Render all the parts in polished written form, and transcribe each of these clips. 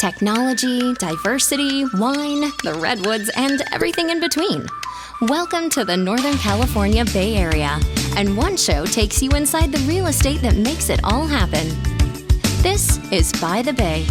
Technology, diversity, wine, the redwoods, and everything in between. Welcome to the Northern California Bay Area, and one show takes you inside the real estate that makes it all happen. This is By the Bay.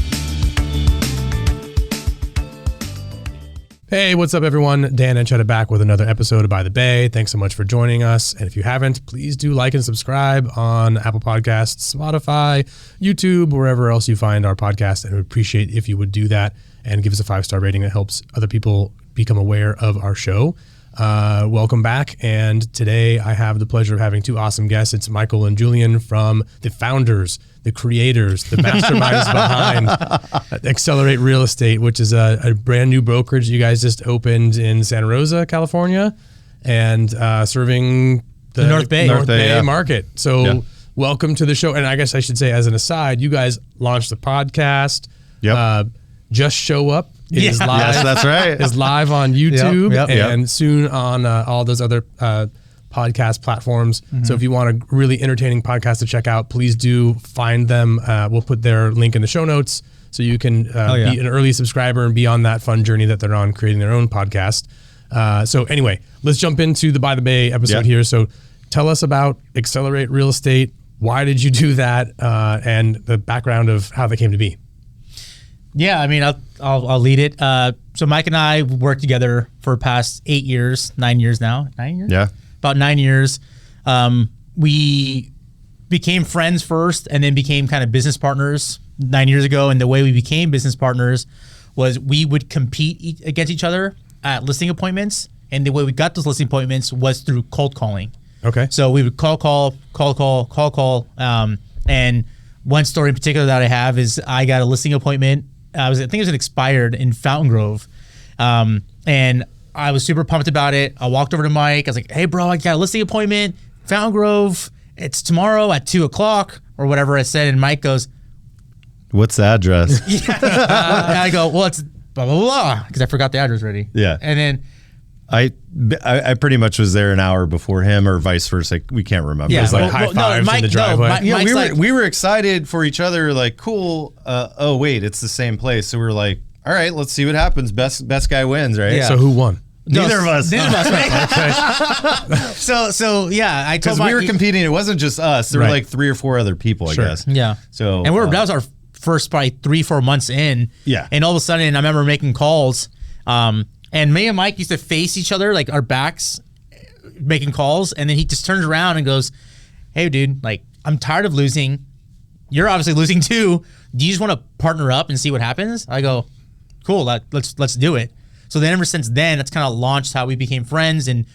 Hey, what's up, everyone? Dan and Chetta back with another episode of By the Bay. Thanks so much for joining us. And if you haven't, please do like and subscribe on Apple Podcasts, Spotify, YouTube, wherever else you find our podcast. And we appreciate if you would do that and give us a 5-star rating. That helps other people become aware of our show. Welcome back. And today I have the pleasure of having two awesome guests. It's Michael and Julian from the founders, the creators, the masterminds behind Excellerate Real Estate, which is a brand new brokerage you guys just opened in Santa Rosa, California, and serving the North Bay market. So welcome to the show. And I guess I should say, as an aside, you guys launched the podcast. Just Show Up. It is live. Yes, that's right. Is live on YouTube and soon on all those other podcast platforms. Mm-hmm. So if you want a really entertaining podcast to check out, please do find them. We'll put their link in the show notes so you can be an early subscriber and be on that fun journey that they're on, creating their own podcast. So anyway, let's jump into the By the Bay episode here. So tell us about Excellerate Real Estate. Why did you do that? And the background of how they came to be. Yeah, I mean, I'll lead it. So Mike and I worked together for the past 9 years now. 9 years? Yeah. About 9 years. We became friends first and then became kind of business partners 9 years ago. And the way we became business partners was we would compete against each other at listing appointments. And the way we got those listing appointments was through cold calling. Okay. So we would call. And one story in particular that I have is I got a listing appointment. I think it was an expired in Fountain Grove. And I was super pumped about it. I walked over to Mike. I was like, hey, bro, I got a listing appointment, Fountain Grove. It's tomorrow at 2:00 or whatever I said. And Mike goes, what's the address? And I go, well, it's blah, blah, blah, because I forgot the address already. Yeah. And then I pretty much was there an hour before him or vice versa. We can't remember. Yeah, it was like high fives in the driveway. We were excited for each other, like, cool. Oh, wait, it's the same place. So we were like, all right, let's see what happens. Best guy wins, right? Yeah. So who won? Neither of us. Right? So yeah, I told because we were competing. It wasn't just us. There were like 3 or 4 other people, I guess. Yeah. So and that was our first probably 3-4 months in. Yeah. And all of a sudden, I remember making calls. And me and Mike used to face each other, like our backs, making calls. And then he just turns around and goes, hey, dude, like, I'm tired of losing. You're obviously losing too. Do you just want to partner up and see what happens? I go, cool, let's do it. So then ever since then, that's kind of launched how we became friends. And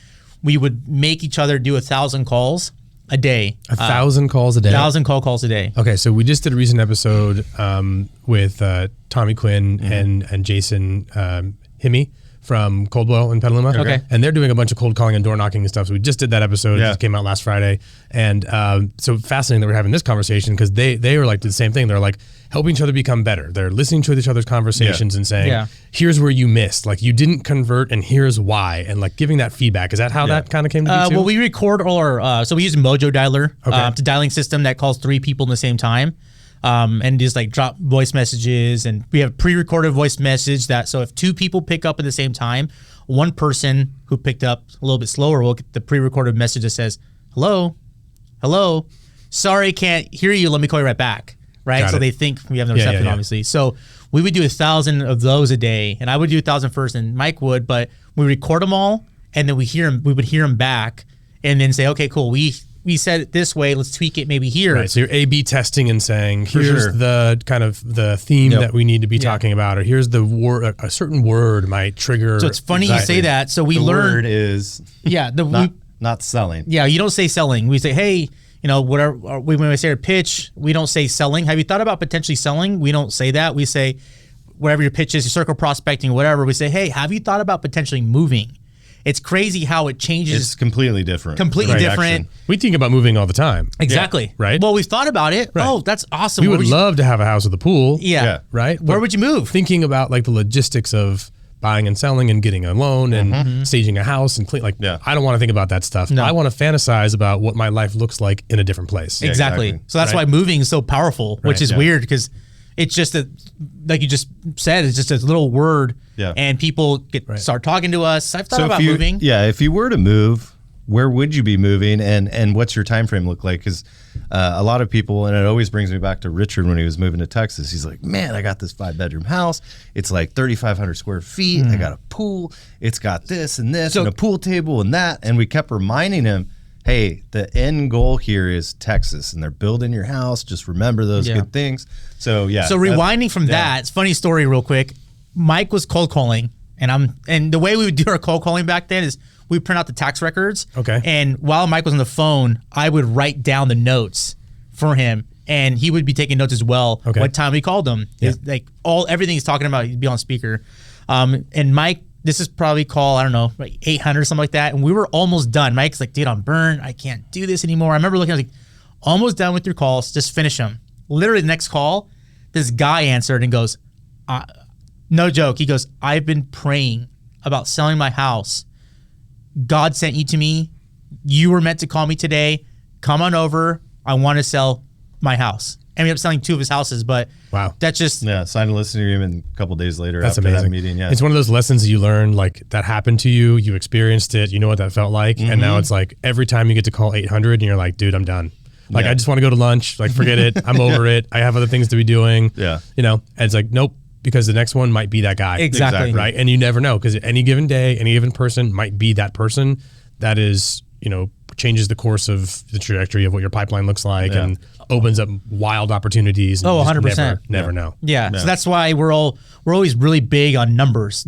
we would make each other do 1,000 calls a day. 1,000 calls a day? 1,000 calls a day. Okay, so we just did a recent episode with Tommy Quinn and Jason Himmy from Coldwell in Petaluma. Okay. And they're doing a bunch of cold calling and door knocking and stuff. So we just did that episode. It just came out last Friday. And so fascinating that we're having this conversation because they were like the same thing. They're like helping each other become better. They're listening to each other's conversations and saying, here's where you missed. Like you didn't convert and here's why. And like giving that feedback. Is that how that kind of came to be too? Well, we record all our, so we use Mojo Dialer. It's a dialing system that calls 3 people at the same time. And just like drop voice messages, and we have pre-recorded voice message that, so if 2 people pick up at the same time, one person who picked up a little bit slower will get the pre-recorded message that says, hello, sorry, can't hear you. Let me call you right back. Right. So they think we have no reception, obviously. So we would do 1,000 of those a day, and I would do 1,000 first and Mike would, but we record them all and then we would hear them back and then say, okay, cool. We said it this way, let's tweak it maybe here. Right, so you're A/B testing and saying, here's the kind of the theme that we need to be talking about, or here's the word, a certain word might trigger. So it's funny you say that. So we learned. The word is not selling. Yeah, you don't say selling. We say, hey, whatever. When we say our pitch, we don't say selling. Have you thought about potentially selling? We don't say that. We say, whatever your pitch is, your circle prospecting, whatever. We say, hey, have you thought about potentially moving? It's crazy how it changes. It's completely different. Completely different. We think about moving all the time. Exactly. Right? Well, we've thought about it. Right. Oh, that's awesome. We would love to have a house with a pool. Yeah. Right? Where would you move? Thinking about like the logistics of buying and selling and getting a loan and staging a house and I don't want to think about that stuff. No. I want to fantasize about what my life looks like in a different place. Exactly. So that's why moving is so powerful, which is weird because It's just that, like you just said, it's just a little word, and people start talking to us. I've thought about moving. Yeah, if you were to move, where would you be moving, and what's your time frame look like? Because a lot of people, and it always brings me back to Richard when he was moving to Texas. He's like, man, I got this 5-bedroom house. It's like 3,500 square feet. I got a pool. It's got this and this and a pool table and that. And we kept reminding him, hey, the end goal here is Texas, and they're building your house. Just remember those good things. So So rewinding from that, it's a funny story real quick. Mike was cold calling, and the way we would do our cold calling back then is we print out the tax records. Okay. And while Mike was on the phone, I would write down the notes for him, and he would be taking notes as well. Okay. What time we called him, like everything he's talking about, he'd be on speaker. And Mike. This is probably call, I don't know, like 800 something like that. And we were almost done. Mike's like, dude, I'm burned. I can't do this anymore. I remember looking, I was like, almost done with your calls. Just finish them. Literally the next call, this guy answered and goes, no joke. He goes, I've been praying about selling my house. God sent you to me. You were meant to call me today. Come on over. I want to sell my house. I ended up selling 2 of his houses, but that's just... Yeah, signed a listing agreement a couple days later after that meeting. Yeah, it's one of those lessons that you learn, like that happened to you, you experienced it, you know what that felt like, and now it's like every time you get to call 800 and you're like, dude, I'm done. Like, I just want to go to lunch. Like, forget it. I'm over it. I have other things to be doing. Yeah. You know, and it's like, nope, because the next one might be that guy. Exactly. Right? And you never know, because any given day, any given person might be that person that is, you know, changes the course of the trajectory of what your pipeline looks like and opens up wild opportunities. And 100%. Never know. Yeah. So that's why we're always really big on numbers,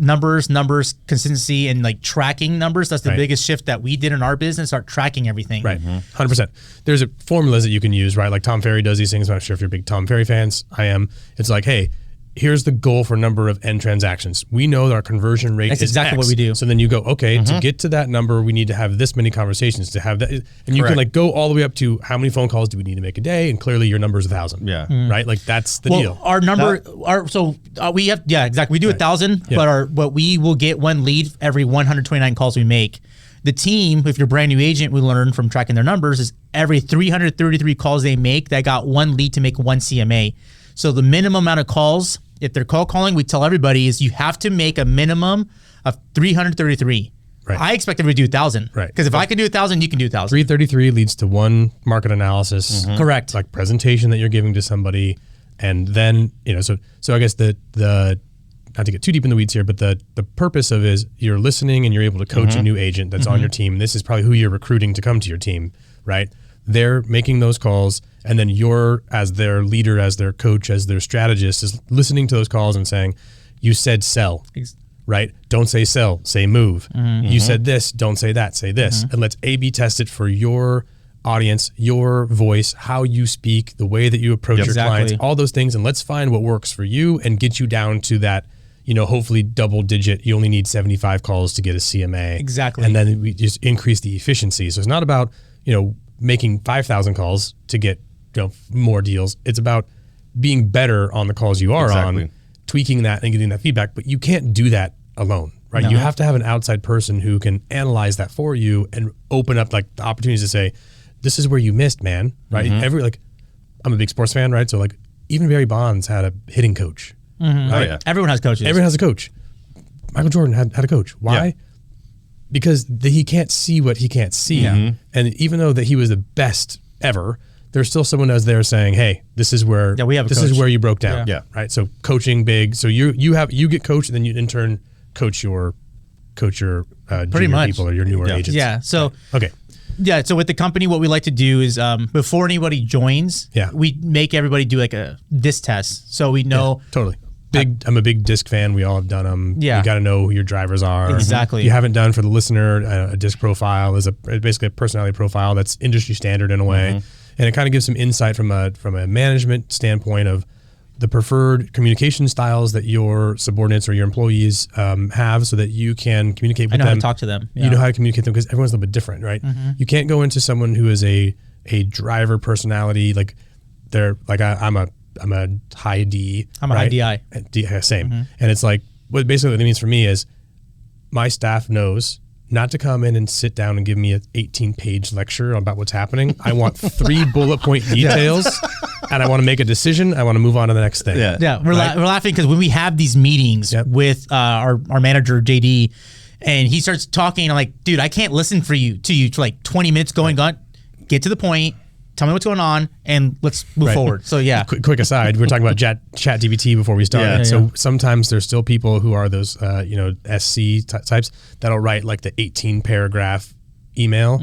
consistency, and like tracking numbers. That's the biggest shift that we did in our business, start tracking everything. Right. 100%. There's formulas that you can use, right? Like Tom Ferry does these things. I'm not sure if you're big Tom Ferry fans. I am. It's like, hey, here's the goal for number of end transactions. We know that our conversion rate is exactly X. what we do. So then you go, okay, to get to that number, we need to have this many conversations to have that. And you can like go all the way up to how many phone calls do we need to make a day? And clearly your number is 1,000. Yeah. Right? Like that's the deal. Our number, we have, exactly. We do 1,000, but we will get 1 lead every 129 calls we make. The team, if you're a brand new agent, we learn from tracking their numbers is every 333 calls they make, they got 1 lead to make 1 CMA. So the minimum amount of calls, if they're cold calling, we tell everybody is you have to make a minimum of 333. Right. I expect everybody to do 1,000. Right. Because if I can do 1,000, you can do 1,000. 333 leads to 1 market analysis. Correct. Like presentation that you're giving to somebody. And then, you know, so I guess the not to get too deep in the weeds here, but the purpose of is you're listening and you're able to coach a new agent that's on your team. This is probably who you're recruiting to come to your team, right? They're making those calls, and then you're, as their leader, as their coach, as their strategist, is listening to those calls and saying, you said sell, right? Don't say sell, say move. You said this, don't say that, say this. And let's A/B test it for your audience, your voice, how you speak, the way that you approach your clients, all those things. And let's find what works for you and get you down to that, you know, hopefully double digit. You only need 75 calls to get a CMA. Exactly. And then we just increase the efficiency. So it's not about, you know, making 5,000 calls to get, you know, more deals. It's about being better on the calls you are on, tweaking that and getting that feedback. But you can't do that alone, right? No. You have to have an outside person who can analyze that for you and open up like the opportunities to say, this is where you missed, man, right? I'm a big sports fan, right? So like even Barry Bonds had a hitting coach. Right? Oh, yeah. Everyone has coaches. Everyone has a coach. Michael Jordan had a coach. Why? Yeah. Because he can't see what he can't see. And even though that he was the best ever, there's still someone that's there saying, hey, this is where this is where you broke down. Yeah. Right. So coaching big. So you get coached, and then you in turn coach your pretty much people or your newer agents. Yeah. So okay. Yeah. So with the company, what we like to do is before anybody joins, we make everybody do like a disc test. So we know totally. I'm a big disc fan. We all have done them. Yeah. You got to know who your drivers are. Exactly. You haven't done for the listener, a disc profile is basically a personality profile that's industry standard in a way. And it kind of gives some insight from a management standpoint of the preferred communication styles that your subordinates or your employees have so that you can communicate with them. I know how to talk to them. You know how to communicate them because everyone's a little bit different, right? You can't go into someone who is a driver personality, like they're like I'm a high D. I'm a high DI. Same. And it's like, what basically what it means for me is my staff knows not to come in and sit down and give me an 18-page lecture about what's happening. I want 3 bullet point details and I want to make a decision. I want to move on to the next thing. Yeah, we're laughing because when we have these meetings with our manager JD, and he starts talking, I'm like, dude, I can't listen to you for like 20 minutes going on. Get to the point. Tell me what's going on, and let's move forward. So yeah. Quick aside, we were talking about ChatGPT before we started. So sometimes there's still people who are those SC types that'll write like the 18 paragraph email.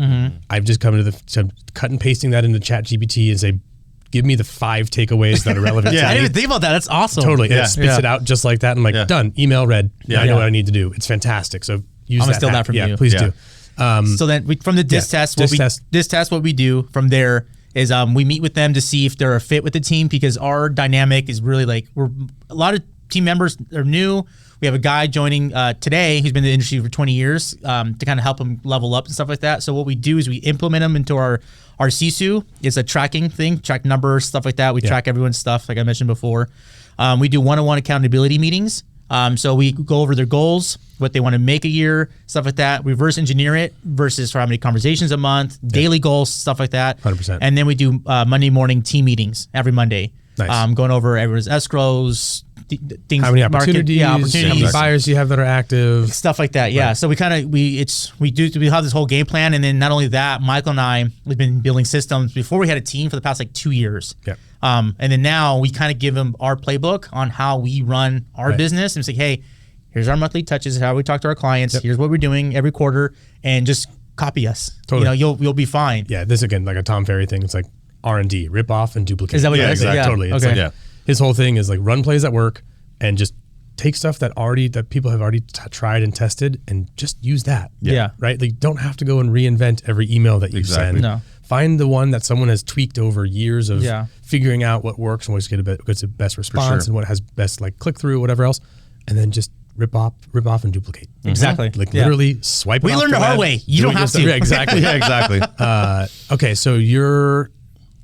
I've just come to cut and pasting that into ChatGPT and say, give me the 5 takeaways that are relevant. I didn't even think about that. That's awesome. Totally. It spits it out just like that. I'm like, done. Email read. I know what I need to do. It's fantastic. So use I'm that. Gonna steal that from you. Please do. So then from the disc test, what we do from there is we meet with them to see if they're a fit with the team, because our dynamic is really like a lot of team members are new. We have a guy joining today who's been in the industry for 20 years to kind of help him level up and stuff like that. So what we do is we implement them into our CSU. It's a tracking thing, track numbers, stuff like that. We track everyone's stuff, like I mentioned before. We do one-on-one accountability meetings. So we go over their goals, what they want to make a year, stuff like that. Reverse engineer it versus for how many conversations a month, daily goals, stuff like that. 100%. And then we do Monday morning team meetings every Monday. Nice. Going over everyone's escrows, things, how many opportunities, how many opportunities, buyers you have that are active, stuff like that. Yeah. Right. So we have this whole game plan, and then not only that, Michael and I have been building systems before we had a team for the past like 2 years. Yeah. And then now we kind of give them our playbook on how we run our business, and say, hey, here's our monthly touches, how we talk to our clients. Here's what we're doing every quarter, and just copy us. Totally. You'll be fine. Yeah. This again, like a Tom Ferry thing. It's like R&D, rip off and duplicate. Is that what it is? Exactly. Yeah. Totally. It's like, his whole thing is like run plays at work and just take stuff that people have already tried and tested and just use that. Yeah. Right. Like, you don't have to go and reinvent every email that you send. No. Find the one that someone has tweaked over years of figuring out what works and what's gets the best response and what has best like click through, whatever else, and then just rip off and duplicate. Exactly. Like literally swipe it We off learned the hard way. You don't have to. Yeah, exactly. Exactly. Okay, so your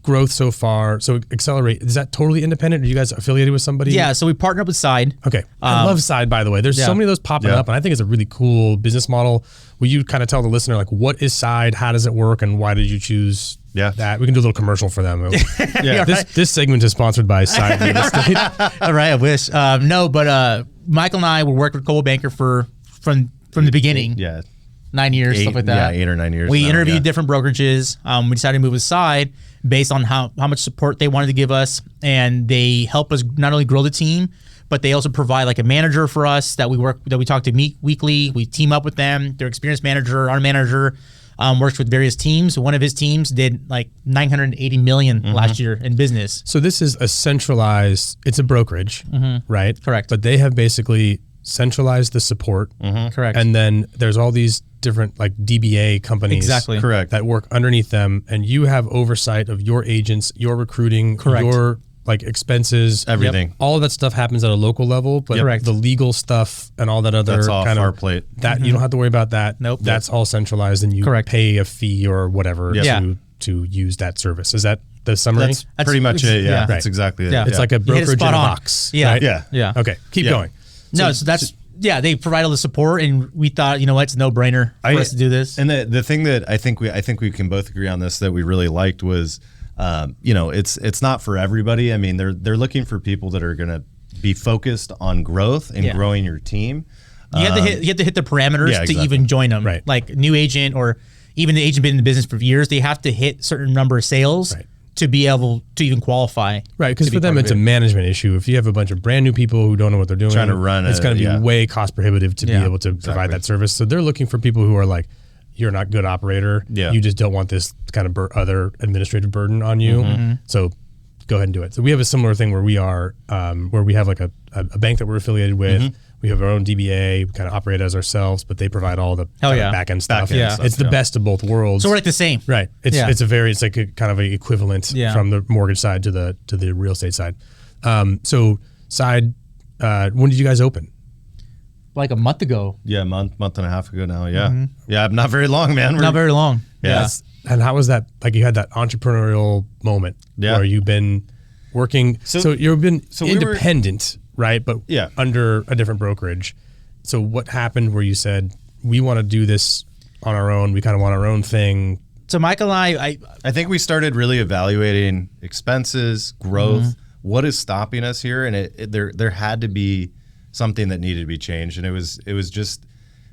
growth so far, so Excellerate, is that totally independent? Are you guys affiliated with somebody? Yeah, so we partnered up with Side. Okay. I love Side, by the way. There's so many of those popping up, and I think it's a really cool business model. Will you kind of tell the listener, like, what is Side, how does it work, and why did you choose that? We can do a little commercial for them. This segment is sponsored by Side Real Estate. All right, I wish. No, but Michael and I were working with Coldwell Banker from the beginning. 9 years, stuff like that. 8 or 9 years. We interviewed different brokerages. We decided to move with Side based on how much support they wanted to give us, and they help us not only grow the team, but they also provide like a manager for us that we talk to weekly. We team up with them. Their experienced manager, our manager, works with various teams. One of his teams did like $980 million last year in business. So this is a centralized. It's a brokerage, right? Correct. But they have basically centralized the support. Correct. And then there's all these different like DBA companies that work underneath them, and you have oversight of your agents, your recruiting, your like expenses, everything. All of that stuff happens at a local level, but the legal stuff and all that other that's off kind of our plate. That you don't have to worry about that. Nope. That's all centralized, and you pay a fee or whatever to use that service. Is that the summary? That's pretty much it. Yeah, that's exactly it. It's like a brokerage in a box. Yeah. Right? Yeah. Okay, keep going. No, so that's they provide all the support, and we thought, it's a no-brainer for us to do this. And the thing that I think we can both agree on this that we really liked was, it's not for everybody. I mean, they're looking for people that are going to be focused on growth and growing your team. You have to hit the parameters to even join them. Right. Like new agent, or even the agent been in the business for years, they have to hit certain number of sales. Right. To be able to even qualify. Right, because for them, it's a management issue. If you have a bunch of brand new people who don't know what they're doing, trying to run it's going to be way cost prohibitive to be able to provide that service. So they're looking for people who are like, you're not a good operator. You just don't want this kind of other administrative burden on you. So go ahead and do it. So we have a similar thing where we are, where we have like a bank that we're affiliated with. We have our own DBA. We kind of operate as ourselves, but they provide all the back end stuff. It's the best of both worlds. So we're like the same, right? It's like a kind of a equivalent from the mortgage side to the real estate side. So Side, when did you guys open? Like a month ago. Yeah, month and a half ago now. Yeah, yeah, not very long, man. Not very long. Yeah. And how was that? Like, you had that entrepreneurial moment where you've been working. So you've been independent. Right, but under a different brokerage. So what happened where you said, we want to do this on our own, we kind of want our own thing? So Michael and I think we started really evaluating expenses, growth, what is stopping us here, and there had to be something that needed to be changed, and it was just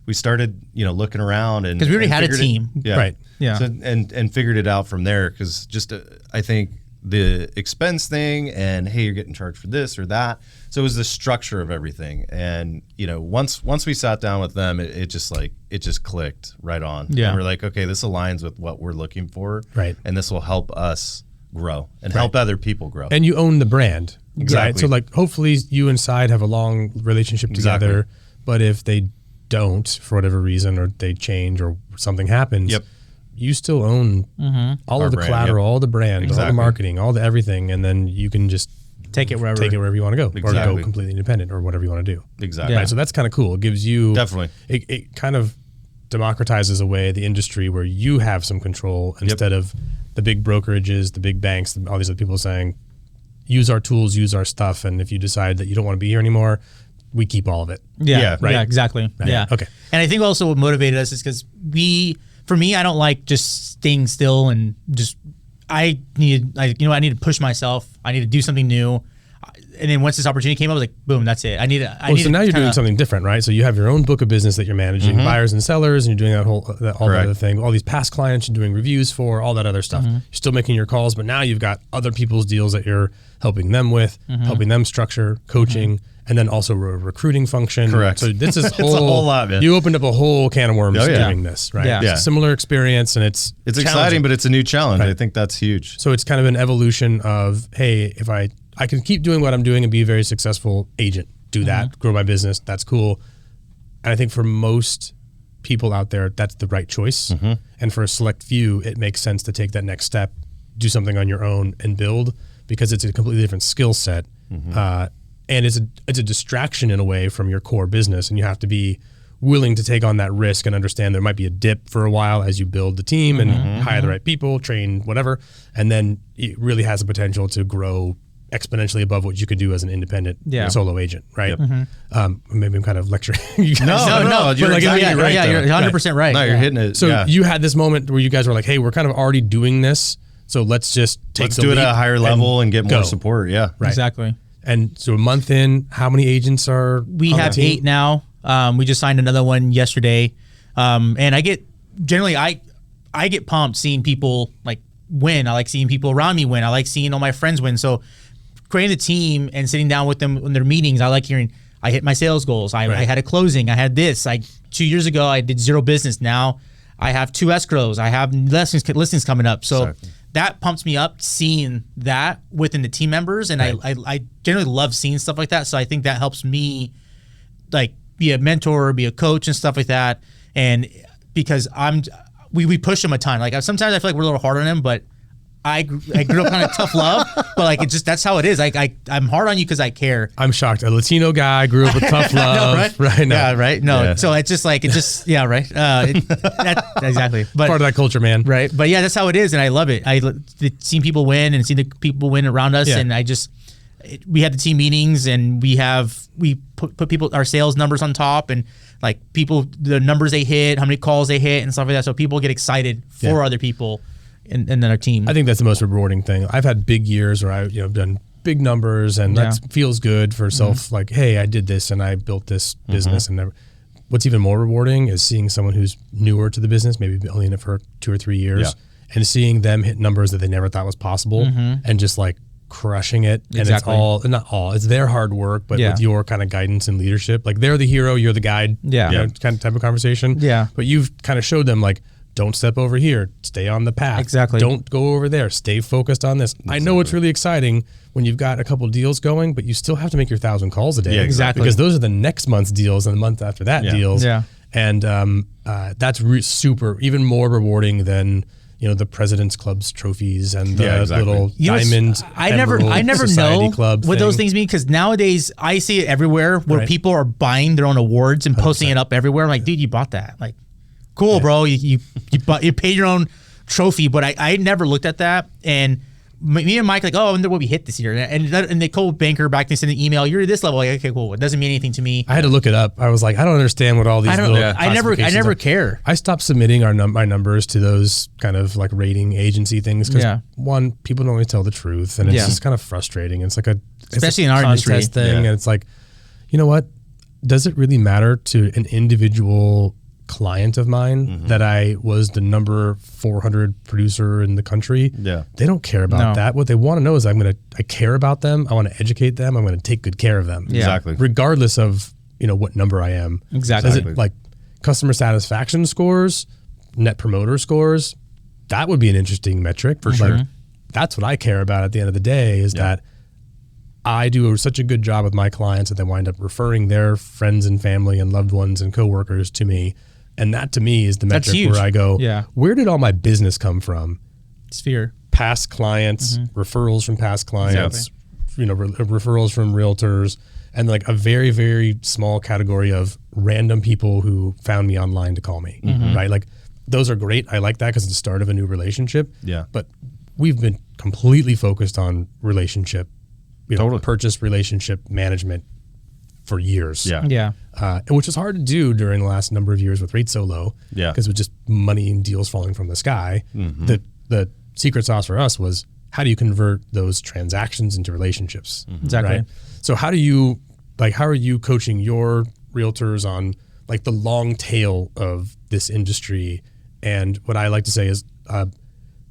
we started looking around and because we already had a team, right? Yeah, so, and figured it out from there because just I think the expense thing and hey, you're getting charged for this or that, so it was the structure of everything, and once we sat down with them, it just clicked right on. Yeah, and we're like, okay, this aligns with what we're looking for, right? And this will help us grow and help other people grow. And you own the brand. Exactly. Right? So like hopefully you and Side have a long relationship together, but if they don't for whatever reason or they change or something happens, you still own all of the brand, collateral, all the brand, all the marketing, all the everything, and then you can just take it wherever you want to go or Exactly. go completely independent or whatever you want to do. Exactly. Right? So that's kind of cool. It gives you Definitely. It kind of democratizes away the industry where you have some control instead of the big brokerages, the big banks, all these other people saying, use our tools, use our stuff, and if you decide that you don't want to be here anymore, we keep all of it. Yeah, right. Yeah, exactly. Right. Yeah. Okay. And I think also what motivated us is because for me, I don't like just staying still and just, I need to push myself. I need to do something new. And then once this opportunity came up, I was like, boom, that's it. So now you're doing something different, right? So you have your own book of business that you're managing, buyers and sellers, and you're doing all that other thing, all these past clients you're doing reviews for, all that other stuff. You're still making your calls, but now you've got other people's deals that you're helping them with, helping them structure, coaching, and then also a recruiting function. Correct. So this is It's a whole lot, man. You opened up a whole can of worms Oh, yeah. doing this, right? Yeah. It's a similar experience, and it's exciting, but it's a new challenge. Right. I think that's huge. So it's kind of an evolution of, hey, if I can keep doing what I'm doing and be a very successful agent, do that, grow my business, that's cool. And I think for most people out there, that's the right choice. And for a select few, it makes sense to take that next step, do something on your own and build, because it's a completely different skill set. And it's a distraction in a way from your core business, and you have to be willing to take on that risk and understand there might be a dip for a while as you build the team and hire the right people, train, whatever, and then it really has the potential to grow exponentially above what you could do as an independent solo agent, right? Maybe I'm kind of lecturing you guys. No, you're like, exactly right. Yeah, though. you're 100% right. No, you're hitting it. So you had this moment where you guys were like, hey, we're kind of already doing this, so let's just let's do it at a higher level and get more support. Yeah, Right. Exactly. And so a month in, how many agents are We on have the team? 8 now. We just signed another one yesterday. And I get pumped seeing people like win. I like seeing people around me win. I like seeing all my friends win. So creating a team and sitting down with them in their meetings, I like hearing, I hit my sales goals. I had a closing. I had this. 2 years ago, I did 0 business. Now I have 2 escrows. I have listings coming up. So that pumps me up seeing that within the team members. And I generally love seeing stuff like that. So I think that helps me like be a mentor, be a coach and stuff like that. And because we push them a ton. Like sometimes I feel like we're a little hard on them, but I grew up kind of tough love, but like that's how it is. I'm hard on you because I care. I'm shocked. A Latino guy grew up with tough love. No, right? now. Yeah, right. No, Yeah. so it's just like right. Exactly. But Part of that culture, man. right. But yeah, that's how it is, and I love it. Seeing people win and seeing the people win around us, and we had the team meetings, and we put people our sales numbers on top, and like people the numbers they hit, how many calls they hit, and stuff like that. So people get excited for other people. And then our team. I think that's the most rewarding thing. I've had big years where I've done big numbers, and that feels good for self. Like, hey, I did this and I built this business. And what's even more rewarding is seeing someone who's newer to the business, maybe only in it for 2 or 3 years, and seeing them hit numbers that they never thought was possible, and just like crushing it. Exactly. And it's their hard work, but with your kind of guidance and leadership. Like they're the hero, you're the guide. Kind of type of conversation. Yeah. But you've kind of showed them like, don't step over here. Stay on the path. Exactly. Don't go over there. Stay focused on this. I know it's really exciting when you've got a couple deals going, but you still have to make your 1,000 calls a day. Yeah, exactly. Because those are the next month's deals and the month after that deals. Yeah. And that's super, even more rewarding than the President's Club's trophies and the little diamond. I never Society know Club what thing. those things mean, because nowadays I see it everywhere where people are buying their own awards and posting it up everywhere. I'm like, dude, you bought that. Like, cool, bro. You paid your own trophy, but I never looked at that. And me and Mike like, oh, I wonder what we hit this year. And they call banker back, they send an email, you're this level. Like, okay, cool. It doesn't mean anything to me. I had to look it up. I was like, I don't understand what all these little I never care. I stopped submitting my numbers to those kind of like rating agency things because one, people don't always tell the truth, and it's just kind of frustrating. It's like especially in our industry thing, and it's like, you know what? Does it really matter to an individual client of mine that I was the number 400 producer in the country? Yeah. They don't care about that. What they want to know is I care about them. I want to educate them. I'm going to take good care of them. Yeah. Exactly. Regardless of, what number I am. Exactly. Is it like customer satisfaction scores, net promoter scores? That would be an interesting metric. For sure. That's what I care about at the end of the day is that I do such a good job with my clients that they wind up referring their friends and family and loved ones and coworkers to me. And that to me is the metric where I go, where did all my business come from? Sphere. Past clients, referrals from past clients, referrals from realtors, and like a very, very small category of random people who found me online to call me, right? Like those are great. I like that because it's the start of a new relationship. Yeah. But we've been completely focused on relationship, purchase relationship management for years. Yeah. And which was hard to do during the last number of years with rates so low. Yeah. Because with just money and deals falling from the sky. The secret sauce for us was how do you convert those transactions into relationships? Exactly. Right? So how are you coaching your realtors on like the long tail of this industry? And what I like to say is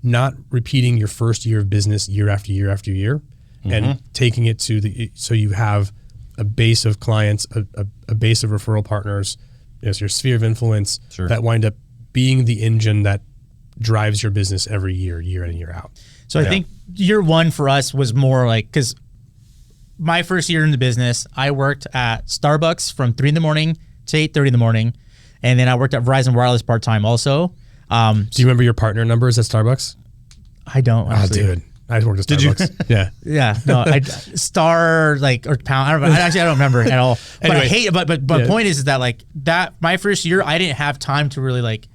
not repeating your first year of business year after year after year, and taking it to so you have a base of clients, a base of referral partners, your sphere of influence that wind up being the engine that drives your business every year in and year out. So I think year one for us was more like, because my first year in the business, I worked at Starbucks from 3 a.m. to 8:30 a.m. And then I worked at Verizon Wireless part-time also. Do you remember your partner numbers at Starbucks? I don't. Actually. Oh, dude. I worked at Starbucks. Yeah. Yeah. No, Star or pound. I don't remember at all. But anyway, I hate it. But point is that like that my first year, I didn't have time to really like,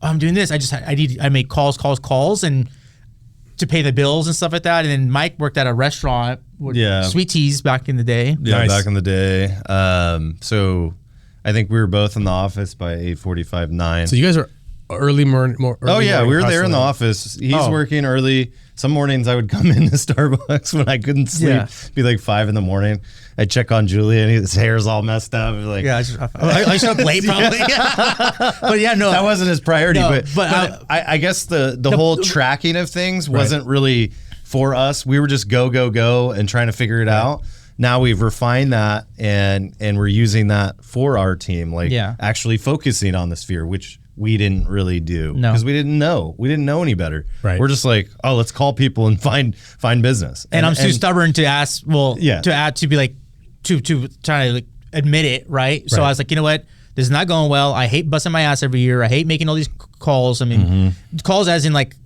I'm doing this. I make calls and to pay the bills and stuff like that. And then Mike worked at a restaurant with Sweet Teas back in the day. Yeah, back in the day. So I think we were both in the office by 8:45, 9. So you guys are early morning. We were there in the office. He's working early. Some mornings I would come into Starbucks when I couldn't sleep. Yeah. Be like 5 a.m. I'd check on Julian. His hair's all messed up. Like, I showed up late probably. But that wasn't his priority. But I guess the whole tracking of things wasn't really for us. We were just go and trying to figure it out. Now we've refined that and we're using that for our team, actually focusing on the sphere, which we didn't really do because we didn't know any better. Right. We're just like, let's call people and find business. And I'm too stubborn to ask. To be like to try to like admit it. Right. So I was like, you know what, this is not going well. I hate busting my ass every year. I hate making all these calls. I mean, calls as in like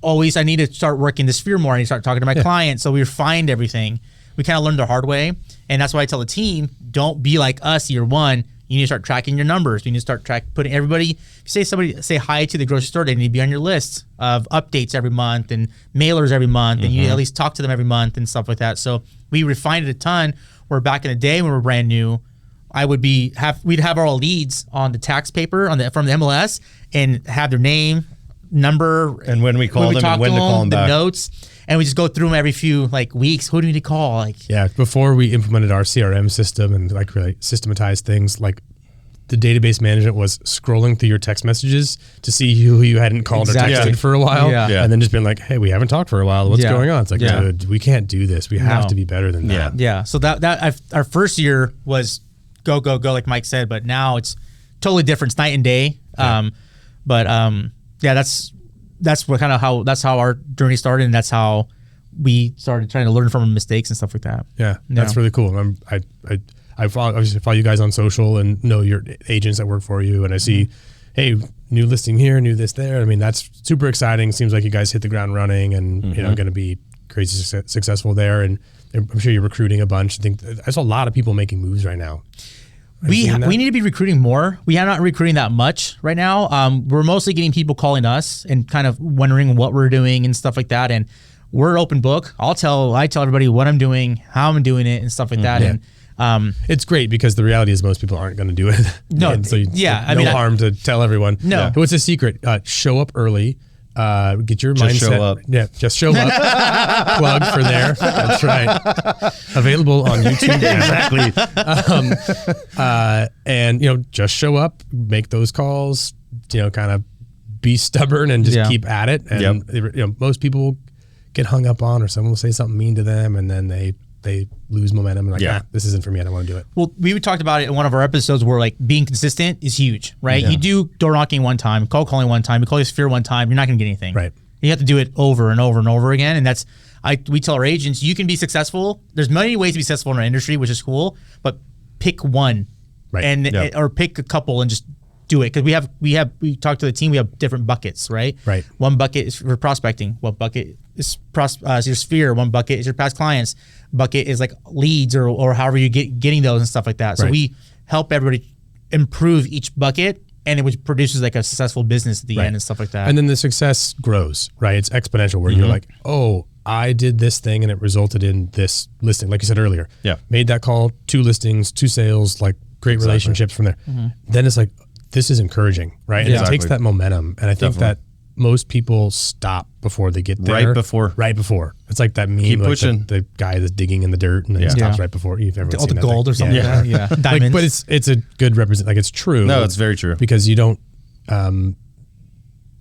always. I need to start working the sphere more. I need to start talking to my clients. So we refined everything. We kind of learned the hard way, and that's why I tell the team, don't be like us year one. You need to start tracking your numbers. You need to start putting everybody. If you say hi to the grocery store, they need to be on your list of updates every month and mailers every month, and you at least talk to them every month and stuff like that. So we refined it a ton. Where back in the day when we were brand new, we'd have our leads on the tax paper from the MLS and have their name, number, and when we call them and when to call them back. The notes. And we just go through them every few weeks. Who do we need to call? Before we implemented our CRM system and really systematized things, the database management was scrolling through your text messages to see who you hadn't called or texted for a while, and then just being like, "Hey, we haven't talked for a while. What's going on?" It's like, dude, we can't do this. We have to be better than that. Yeah. So our first year was go like Mike said, but now it's totally different. It's night and day. That's how our journey started, and that's how we started trying to learn from our mistakes and stuff like that. Yeah, that's really cool. I follow you guys on social and know your agents that work for you, and I see, hey, new listing here, new this there. I mean, that's super exciting. Seems like you guys hit the ground running, and going to be crazy successful there. And I'm sure you're recruiting a bunch. I saw a lot of people making moves right now. We need to be recruiting more. We are not recruiting that much right now. We're mostly getting people calling us and kind of wondering what we're doing and stuff like that. And we're open book. I tell everybody what I'm doing, how I'm doing it, and stuff like that. And it's great because the reality is most people aren't going to do it. No, And so I no mean, harm to tell everyone. No. Yeah. What's the secret? Show up early. Get your Just mindset. show up. Yeah, just show up. Plug for there. That's right. Available on YouTube. Exactly. And just show up, make those calls. Kind of be stubborn and just keep at it. And most people get hung up on, or someone will say something mean to them, and then they lose momentum and this isn't for me. I don't want to do it. Well, we talked about it in one of our episodes where like being consistent is huge, right? You do door knocking one time, cold calling one time, you call your sphere one time, you're not going to get anything. Right. You have to do it over and over and over again. And we tell our agents, you can be successful. There's many ways to be successful in our industry, which is cool, but pick one or pick a couple and just do it. Cause we talked to the team, we have different buckets, right? Right. One bucket is for prospecting. One bucket is your sphere. One bucket is your past clients. Bucket is like leads or however you getting those and stuff like that. So we help everybody improve each bucket, and it produces like a successful business at the end and stuff like that. And then the success grows, right? It's exponential where you're like, oh, I did this thing and it resulted in this listing. Like you said earlier, made that call, 2 listings, 2 sales, like great relationships from there. Then it's like, this is encouraging, right? And it takes that momentum. And I think that most people stop before they get there. Right before. It's like that meme. Keep like pushing. The guy that's digging in the dirt and then stops right before. You've ever seen the that gold thing? or something like that. Yeah. Diamonds. But it's a good represent. Like it's true. No, it's very true. Because you don't.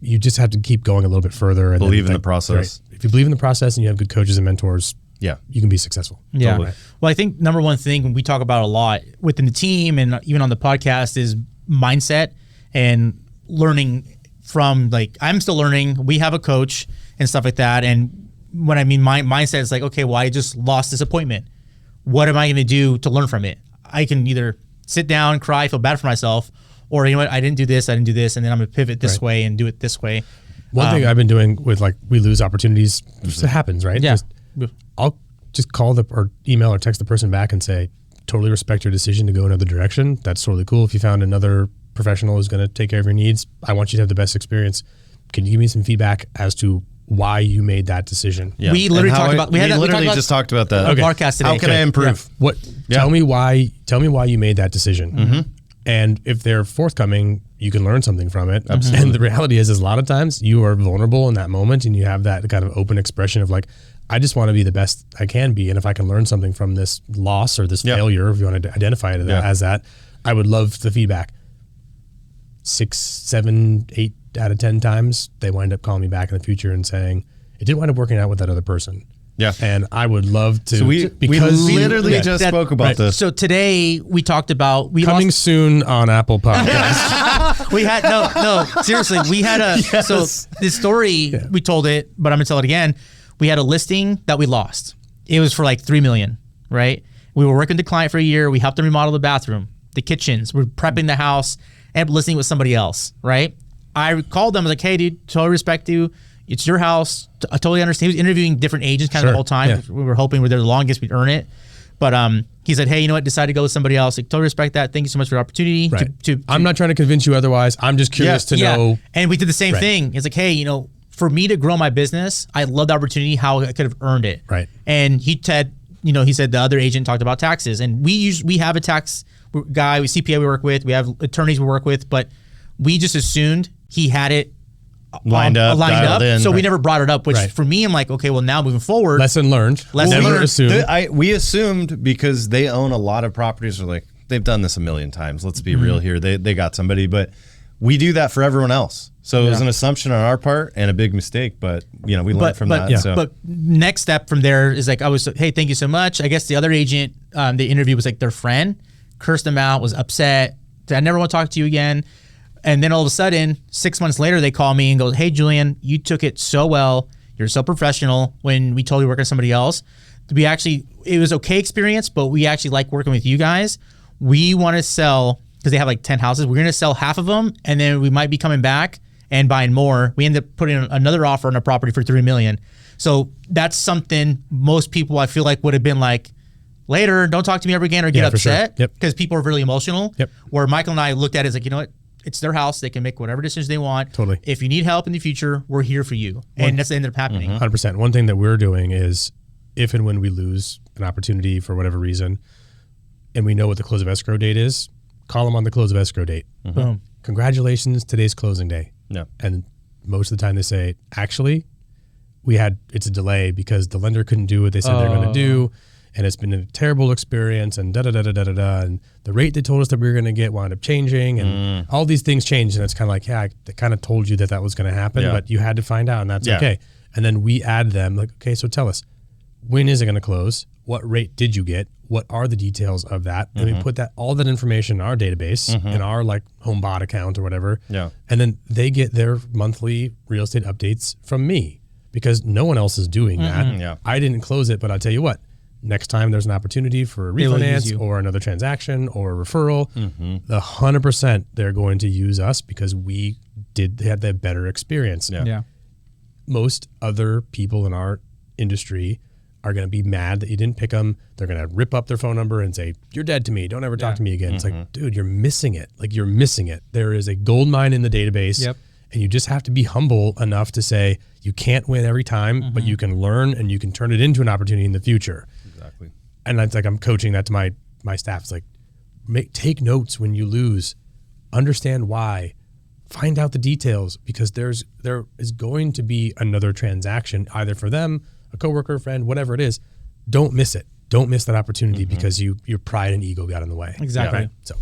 You just have to keep going a little bit further and believe in the process. Right? If you believe in the process and you have good coaches and mentors, you can be successful. Yeah. Totally. Well, I think number one thing we talk about a lot within the team and even on the podcast is mindset and learning from, like, I'm still learning. We have a coach and stuff like that. And when I mean my mindset is like, okay, well, I just lost this appointment. What am I going to do to learn from it? I can either sit down, cry, feel bad for myself, or, you know what, I didn't do this, and then I'm going to pivot this way and do it this way. One thing I've been doing with, like, we lose opportunities, it happens, right? Yeah. I'll just call or email or text the person back and say, totally respect your decision to go another direction. That's totally cool. If you found another professional who's going to take care of your needs, I want you to have the best experience. Can you give me some feedback as to why you made that decision? Yeah. We literally talked about. We just talked about that. On podcast today. How can I improve? Yeah. Tell me why you made that decision. And if they're forthcoming, you can learn something from it. Absolutely. And the reality is a lot of times you are vulnerable in that moment, and you have that kind of open expression of like, I just want to be the best I can be, and if I can learn something from this loss or this failure, if you want to identify it as that, I would love the feedback. 6, 7, 8 out of 10 times, they wind up calling me back in the future and saying, it didn't wind up working out with that other person. Yeah. And I would love to. So we literally just spoke about this. So today we talked about coming soon on Apple Podcasts. We had seriously, we had so this story we told it, but I'm gonna tell it again. We had a listing that we lost. It was for like $3 million, right? We were working with the client for a year. We helped them remodel the bathroom, the kitchens. We're prepping the house and listing with somebody else, right? I called them. I was like, hey, dude, totally respect you. It's your house. I totally understand. He was interviewing different agents kind of the whole time. Yeah. We were hoping we're there the longest, we'd earn it. But he said, hey, you know what? Decided to go with somebody else. Like, totally respect that. Thank you so much for the opportunity. Right. I'm not trying to convince you otherwise. I'm just curious to know. And we did the same thing. It's like, hey, you know, for me to grow my business, I love the opportunity, how I could have earned it. Right. And he said the other agent talked about taxes. And we have a tax guy, CPA we work with. We have attorneys we work with. But we just assumed he had it lined up. In, so we never brought it up, which for me, I'm like, okay, well, now moving forward. Lesson learned. Never assume. We assumed because they own a lot of properties. We're like, they've done this a million times. Let's be real here. They got somebody, but we do that for everyone else. So it was an assumption on our part and a big mistake, but we learned from that. Yeah. So. But next step from there is like, hey, thank you so much. I guess the other agent they interviewed was like their friend, cursed them out, was upset. I never want to talk to you again. And then all of a sudden, 6 months later, they call me and go, hey, Julian, you took it so well. You're so professional when we told you to work with somebody else. It was okay experience, but we actually like working with you guys. We want to sell, because they have like 10 houses. We're going to sell half of them, and then we might be coming back and buying more. We end up putting another offer on a property for $3 million. So that's something most people, I feel like, would have been like, later, don't talk to me ever again or get upset, because people are really emotional. Yep. Where Michael and I looked at it as like, you know what? it's their house. They can make whatever decisions they want. Totally. If you need help in the future, we're here for you. And that's ended up happening. 100%. One thing that we're doing is if and when we lose an opportunity for whatever reason, and we know what the close of escrow date is, call them on the close of escrow date. Boom. Congratulations, today's closing day. Yeah. And most of the time they say, actually, it's a delay because the lender couldn't do what they said they're going to do. And it's been a terrible experience and da-da-da-da-da-da. And the rate they told us that we were going to get wound up changing and all these things changed. And it's kind of like, I kind of told you that was going to happen, but you had to find out and that's okay. And then we add them like, okay, so tell us, when is it going to close? What rate did you get? What are the details of that? And we put all that information in our database, in our like HomeBot account or whatever. Yeah. And then they get their monthly real estate updates from me because no one else is doing that. Yeah. I didn't close it, but I'll tell you what, next time there's an opportunity for a refinance or another transaction or a referral, 100% they're going to use us because they had that better experience. Yeah. Most other people in our industry are going to be mad that you didn't pick them. They're going to rip up their phone number and say, you're dead to me. Don't ever talk to me again. It's like, dude, you're missing it. Like you're missing it. There is a gold mine in the database and you just have to be humble enough to say you can't win every time, but you can learn and you can turn it into an opportunity in the future. Exactly. And it's like, I'm coaching that to my staff. It's like, take notes when you lose, understand why, find out the details because there is going to be another transaction either for them, a coworker, a friend, whatever it is. Don't miss it. Don't miss that opportunity because your pride and ego got in the way. Exactly. Right? So,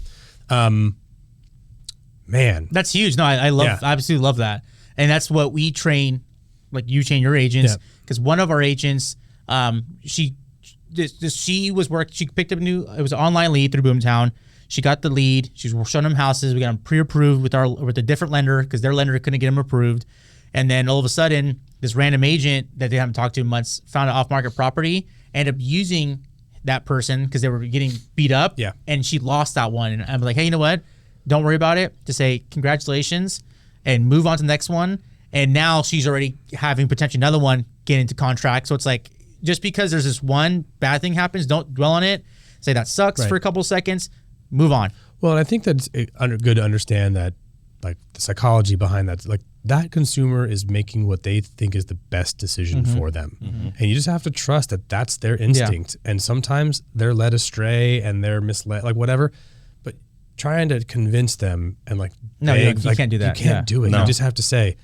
man, that's huge. No, I absolutely love that. And that's what we train, like you train your agents. Because one of our agents, she picked up it was an online lead through Boomtown. She got the lead. She was showing them houses. We got them pre-approved with a different lender because their lender couldn't get them approved. And then all of a sudden, this random agent that they haven't talked to in months found an off-market property, ended up using that person because they were getting beat up. Yeah. And she lost that one. And I'm like, hey, you know what? Don't worry about it. Just say congratulations and move on to the next one. And now she's already having potentially another one get into contract. So it's like, just because there's this one bad thing happens, don't dwell on it. Say that sucks for a couple of seconds. Move on. Well, and I think that's good to understand that, like the psychology behind that, like that consumer is making what they think is the best decision for them. And you just have to trust that that's their instinct. And sometimes they're led astray and they're misled, like whatever. But trying to convince them and like, you can't do that. You can't do it. No. You just have to say,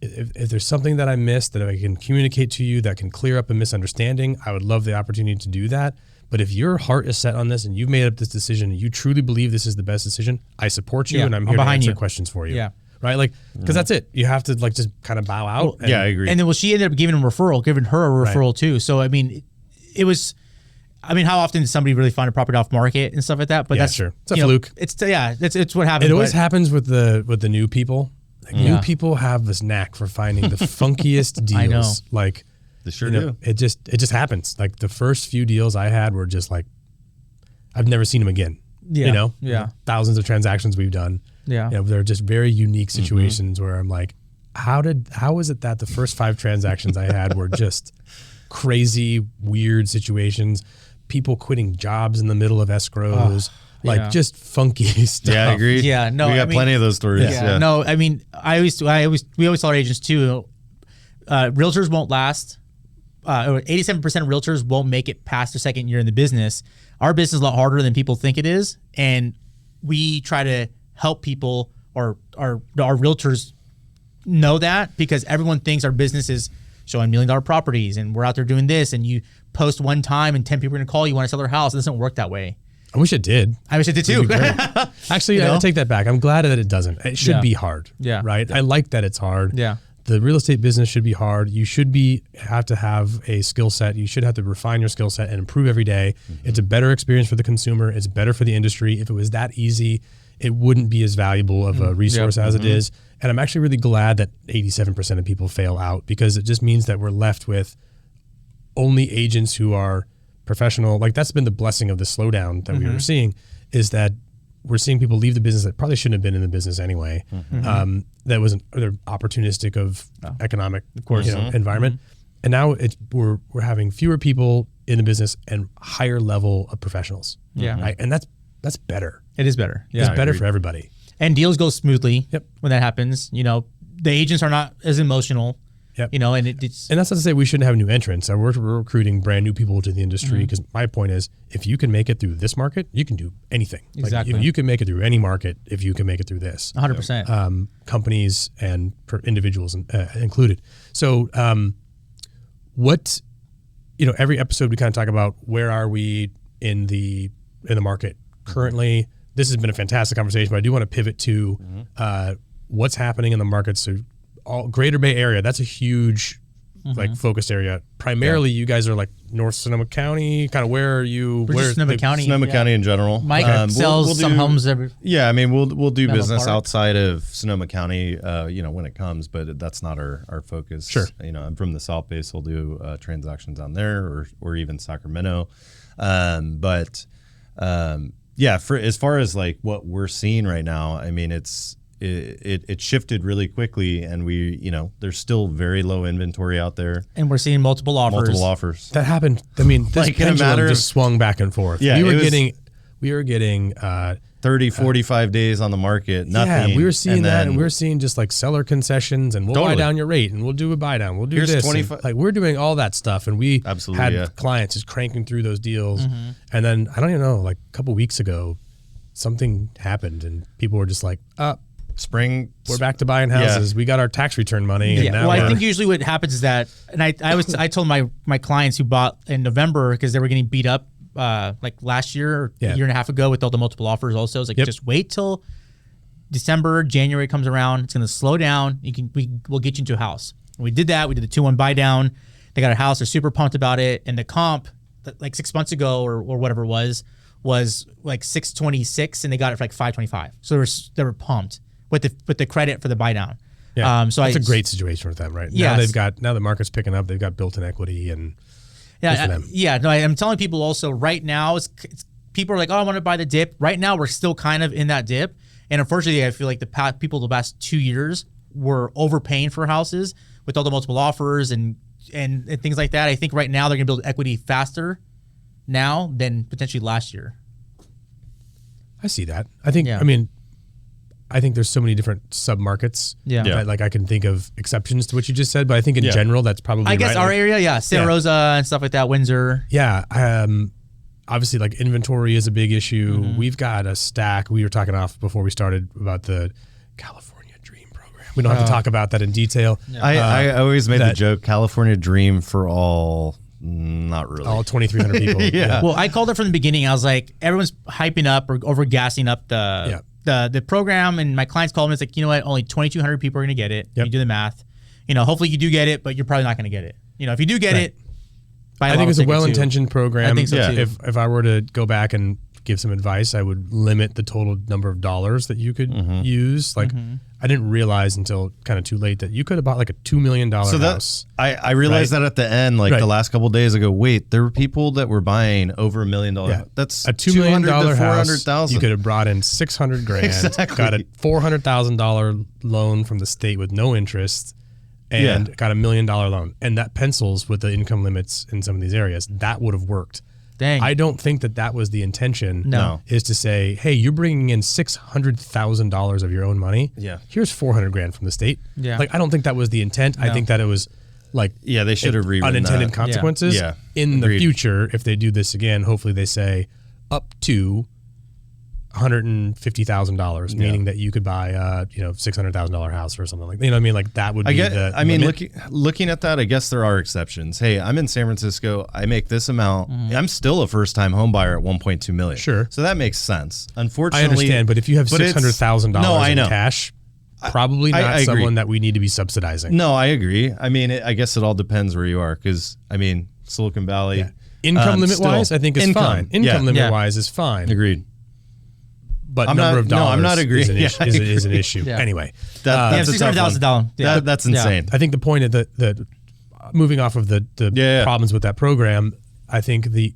if there's something that I missed that I can communicate to you that can clear up a misunderstanding, I would love the opportunity to do that. But if your heart is set on this and you've made up this decision and you truly believe this is the best decision, I support you and I'm here to answer questions for you. Yeah. Right? Like, because that's it. You have to like just kind of bow out. Well, I agree. And then she ended up giving her a referral too. So, I mean, how often does somebody really find a property off market and stuff like that? But that's sure. It's a fluke. It's what happens. It always happens with the new people. Like new people have this knack for finding the funkiest deals. I know. Like, they sure do. It just happens. Like the first few deals I had were just like, I've never seen them again. Yeah. Thousands of transactions we've done. Yeah. They're just very unique situations where I'm like, how is it that the first 5 transactions I had were just crazy, weird situations, people quitting jobs in the middle of escrows, just funky stuff. Yeah, I agree. Yeah, no, we got plenty of those stories. Yeah. No, I mean, we always tell our agents too, realtors won't last. 87% of realtors won't make it past their second year in the business. Our business is a lot harder than people think it is, and we try to help people or our realtors know that because everyone thinks our business is showing $1 million properties and we're out there doing this, and you post one time and 10 people are going to call you want to sell their house. It doesn't work that way. I wish it did. I wish it did too. Actually, I take that back. I'm glad that it doesn't. It should be hard. Yeah. Right. I like that it's hard. Yeah. The real estate business should be hard. You should have to have a skill set. You should have to refine your skill set and improve every day. It's a better experience for the consumer. It's better for the industry. If it was that easy, it wouldn't be as valuable of a resource as it is. And I'm actually really glad that 87% of people fail out because it just means that we're left with only agents who are professional. Like that's been the blessing of the slowdown that we were seeing, is that we're seeing people leave the business that probably shouldn't have been in the business anyway. That wasn't, they're opportunistic of economic, environment. And now we're having fewer people in the business and higher level of professionals. Yeah. Right? And that's better. It is better. Yeah. It's better for everybody. And deals go smoothly. Yep. When that happens, the agents are not as emotional. Yep. And it's And that's not to say we shouldn't have new entrants. We're recruiting brand new people to the industry because my point is, if you can make it through this market, you can do anything. Exactly. Like, you can make it through any market if you can make it through this. 100%. Companies and individuals included. So, every episode we kind of talk about where are we in the market currently. This has been a fantastic conversation, but I do want to pivot to what's happening in the market. So, all Greater Bay Area, that's a huge focused area. Primarily, you guys are like North Sonoma County. Kind of where are you? We're just Sonoma County. Sonoma County in general. Mike sells some homes every. Yeah, I mean, we'll do business Park. outside of Sonoma County, when it comes, but that's not our focus. Sure. I'm from the South Bay, so we'll do transactions on there or even Sacramento. For as far as like what we're seeing right now, I mean, it shifted really quickly, and there's still very low inventory out there. And we're seeing multiple offers. That happened. I mean, this Like, in a pendulum matter of- just swung back and forth. Yeah, we were it was- getting 30, 45 days on the market, nothing. Yeah, we were seeing that, then- and we were seeing just like seller concessions, and we'll buy Totally. down your rate, and we'll do a buy down. We'll do Here's this. 25 Like we're doing all that stuff, and we Absolutely, had yeah. clients just cranking through those deals. And then I don't even know, like a couple weeks ago, something happened, and people were just like, spring. we're back to buying houses. We got our tax return money. And now Well, I we're- think usually what happens is that, and I told my clients who bought in November because they were getting beat up like last year or a year and a half ago with all the multiple offers. Also, it's like just wait till December, January comes around. It's going to slow down. We'll get you into a house. And we did that. We did the 2-1 buy down. They got a house. They're super pumped about it. And the comp, like 6 months ago or whatever it was like 626, and they got it for like 525. So they were pumped with the credit for the buy down. Yeah, So it's a great situation with them, right? Yes. Now the market's picking up. They've got built-in equity, and Yeah, good for them. No, I'm telling people also right now, it's people are like, oh, I want to buy the dip. Right now, we're still kind of in that dip, and unfortunately, I feel like the past 2 years were overpaying for houses with all the multiple offers and things like that. I think right now they're going to build equity faster now than potentially last year. I see that. I think. I mean, I think there's so many different sub-markets. That, like I can think of exceptions to what you just said, but I think in general that's probably I guess right. our area, Santa Rosa and stuff like that, Windsor. Yeah. Obviously, like inventory is a big issue. We've got a stack. We were talking off before we started about the California Dream program. We don't have to talk about that in detail. I always made the joke, California Dream for all. Not really. All 2,300 people. Yeah. Well, I called it from the beginning. I was like, everyone's hyping up or over gassing up the program, and my clients called me. It's like, you know what? Only 2,200 people are going to get it. You do the math. Hopefully you do get it, but you're probably not going to get it. If you do get it, I think it's a well-intentioned program. I think so too. If I were to go back and give some advice, I would limit the total number of dollars that you could use. Like I didn't realize until kind of too late that you could have bought like a $2 million house. I realized that at the end, like the last couple of days ago. Wait, there were people that were buying over $1 million. Yeah. That's a $2 million house. 400,000. You could have brought in $600,000. Exactly. Got a $400,000 loan from the state with no interest, and got $1 million loan, and that pencils with the income limits in some of these areas. That would have worked. Dang. I don't think that was the intention. No. Is to say, hey, you're bringing in $600,000 of your own money. Yeah. Here's $400,000 from the state. Yeah. Like I don't think that was the intent. I think that it was like they should have rewritten unintended that. consequences. Yeah. In Agreed. the future, if they do this again, hopefully they say up to $150,000, meaning that you could buy a $600,000 house or something like that. You know what I mean? Like that would be the limit. Looking at that, I guess there are exceptions. Hey, I'm in San Francisco. I make this amount. I'm still a first-time home buyer at $1.2 million. Sure. So that makes sense. Unfortunately, I understand, but if you have $600,000 in cash, probably not I someone agree. that we need to be subsidizing. No, I agree. I mean, I guess it all depends where you are, because Silicon Valley. Yeah. Income limit wise, I think is fine. Income limit wise is fine. Agreed. But I'm number not- of dollars no, I'm not agreeing. is an issue. Yeah. Anyway, That's a tough one. $600,000. That's insane. I think the point of the moving off of the problems with that program, I think the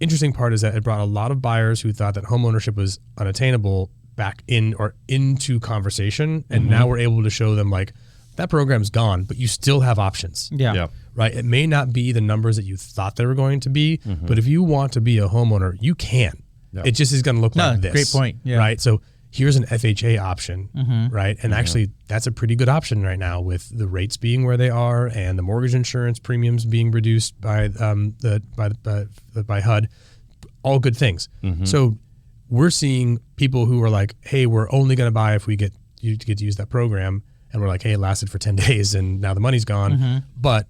interesting part is that it brought a lot of buyers who thought that homeownership was unattainable back into conversation, and now we're able to show them like that program's gone, but you still have options. Yeah. Right. It may not be the numbers that you thought they were going to be, but if you want to be a homeowner, you can. It just is going to look like this. Great point. Yeah. Right. So here's an FHA option, right? And actually, that's a pretty good option right now with the rates being where they are and the mortgage insurance premiums being reduced by by HUD. All good things. So we're seeing people who are like, hey, we're only going to buy if we get to use that program. And we're like, hey, it lasted for 10 days and now the money's gone. But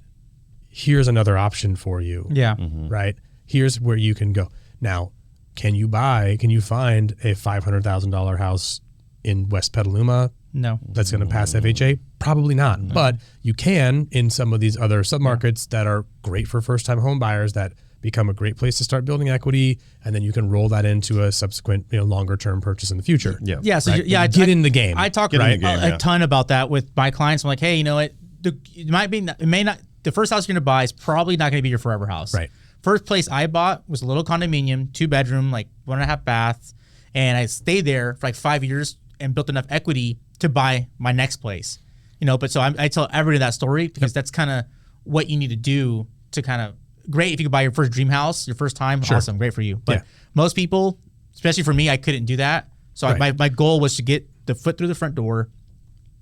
here's another option for you. Yeah. Right? Here's where you can go. Now, can you find a $500,000 house in West Petaluma? No. That's going to pass FHA? Probably not. No. But you can in some of these other submarkets that are great for first-time home buyers that become a great place to start building equity, and then you can roll that into a subsequent, longer-term purchase in the future. Yeah. So right? get in the game. I talk a ton about that with my clients. I'm like, hey, you know what? It may not. The first house you're going to buy is probably not going to be your forever house. Right. First place I bought was a little condominium, 2-bedroom, like 1.5 baths, and I stayed there for like 5 years and built enough equity to buy my next place. But so I tell everybody that story because that's kind of what you need to do to kind of. Great if you could buy your first dream house, your first time, awesome, great for you. But most people, especially for me, I couldn't do that. So my goal was to get the foot through the front door,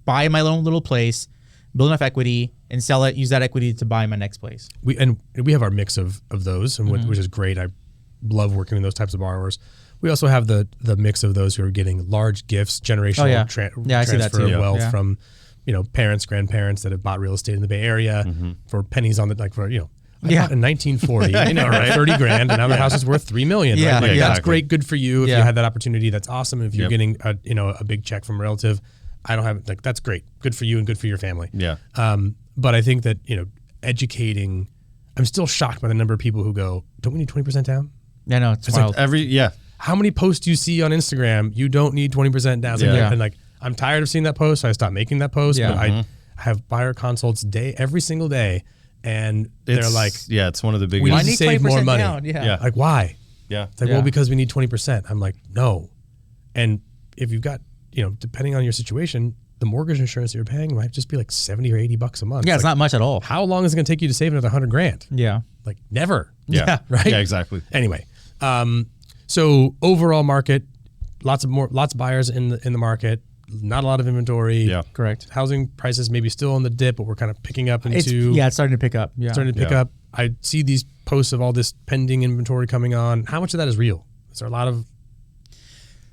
buy my own little place, build enough equity, and sell it, use that equity to buy my next place. We have our mix of those, and which is great. I love working with those types of borrowers. We also have the mix of those who are getting large gifts, generational transfer of wealth from parents, grandparents that have bought real estate in the Bay Area for pennies on the I bought in 1940, right? 30 grand, and now the house is worth $3 million. Yeah, right? That's great, good for you if you had that opportunity. That's awesome. If you're getting a big check from a relative, I don't have that's great, good for you and good for your family. Yeah. But I think that educating, I'm still shocked by the number of people who go, "Don't we need 20% down?" Yeah, no, it's wild. Like How many posts do you see on Instagram? You don't need 20% down. And I'm tired of seeing that post, so I stopped making that post. But I have buyer consults every single day. And they're like, it's one of the biggest. We need to save more money. Down. Yeah. Like, why? Yeah. It's like, well, because we need 20%. I'm like, no. And if you've got, depending on your situation, the mortgage insurance that you're paying might just be like $70 or $80 a month. Yeah, it's not much at all. How long is it going to take you to save another $100,000? Yeah. Like, never. Yeah. Right? Yeah, exactly. Anyway, so overall market, lots of buyers in the market. Not a lot of inventory. Yeah, correct. Housing prices maybe still on the dip, but we're kind of picking up into. It's starting to pick up. Yeah, starting to pick up. I see these posts of all this pending inventory coming on. How much of that is real? Is there a lot of?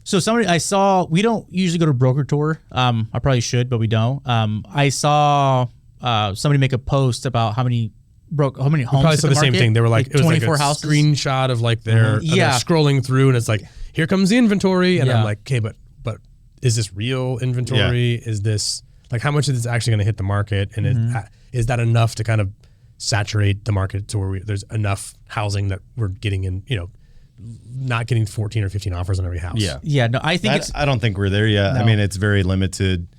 So somebody I saw. We don't usually go to broker tour. I probably should, but we don't. I saw somebody make a post about how many homes. We probably saw the same thing. They were like, it was 24 like a houses. Screenshot of like they're scrolling through, and it's like, here comes the inventory, and I'm like, okay, but. Is this real inventory? Is this like how much of this is actually going to hit the market? And is that enough to kind of saturate the market to where there's enough housing that we're getting in, not getting 14 or 15 offers on every house? Yeah. Yeah. No, I think I don't think we're there yet. No. I mean, it's very limited.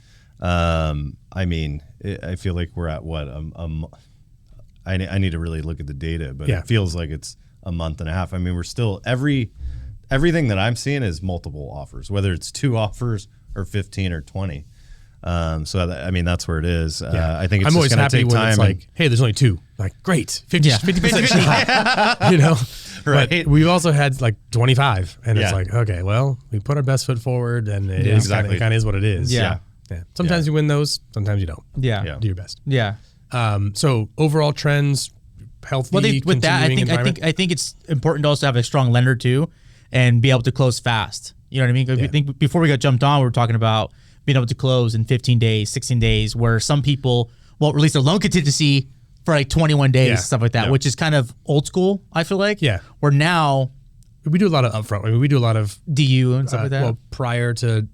I feel like we're at what? I need to really look at the data, but it feels like it's a month and a half. I mean, we're still everything that I'm seeing is multiple offers, whether it's 2 offers or 15 or 20. That's where it is. I think it's I'm always just going to happy take when time. it's like, hey, there's only 2. Like, great, 50% cheap. Right. But we've also had like 25, and it's like, okay, well, we put our best foot forward, and it is kind of is what it is. Yeah. Sometimes you win those, sometimes you don't. Yeah. Do your best. Yeah. So overall trends, healthy. Well, with that, I think it's important to also have a strong lender too, and be able to close fast. You know what I mean? I think before we got jumped on, we were talking about being able to close in 15 days, 16 days, where some people won't release their loan contingency for like 21 days, stuff like that, which is kind of old school, I feel like. Yeah. Where now we do a lot of upfront. I mean, we do a lot of DU and stuff like that. Well, prior to